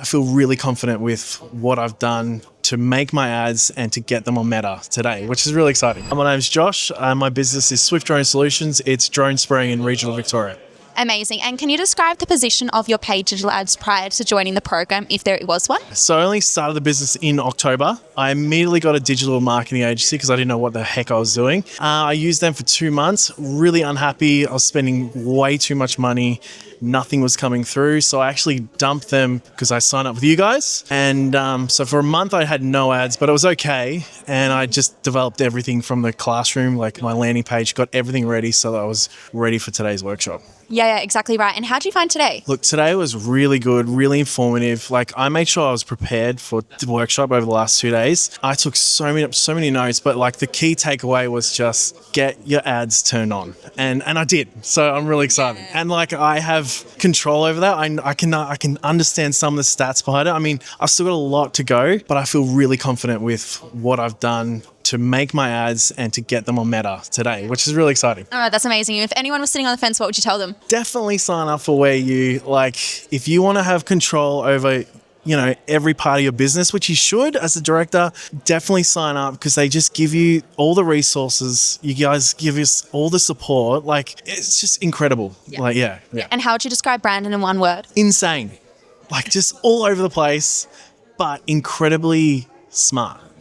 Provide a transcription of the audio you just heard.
I feel really confident with what I've done to make my ads and to get them on Meta today, which is really exciting. My name's Josh. My business is Swift Drone Solutions. It's drone spraying in regional Victoria. Amazing. And can you describe the position of your paid digital ads prior to joining the program, if there was one? So I only started the business in October. I immediately got a digital marketing agency because I didn't know what the heck I was doing. I used them for 2 months, really unhappy. I was spending way too much money. Nothing was coming through. So I actually dumped them because I signed up with you guys. And so for a month I had no ads, but it was okay. And I just developed everything from the classroom, like my landing page, got everything ready so that I was ready for today's workshop. Yeah, exactly right. And how did you find today? Look, today was really good, really informative. Like, I made sure I was prepared for the workshop over the last 2 days. I took so many notes, but like the key takeaway was just get your ads turned on. And I did. So I'm really excited. And like, I have control over that. I can understand some of the stats behind it. I mean, I've still got a lot to go, but I feel really confident with what I've done to make my ads and to get them on Meta today, which is really exciting. Oh, that's amazing. If anyone was sitting on the fence, what would you tell them? Definitely sign up for Where You, like, if you want to have control over, every part of your business, which you should as a director, definitely sign up because they just give you all the resources. You guys give us all the support. Like, it's just incredible. Yeah. Like, yeah. And how would you describe Brandon in one word? Insane. Like, just all over the place, but incredibly smart.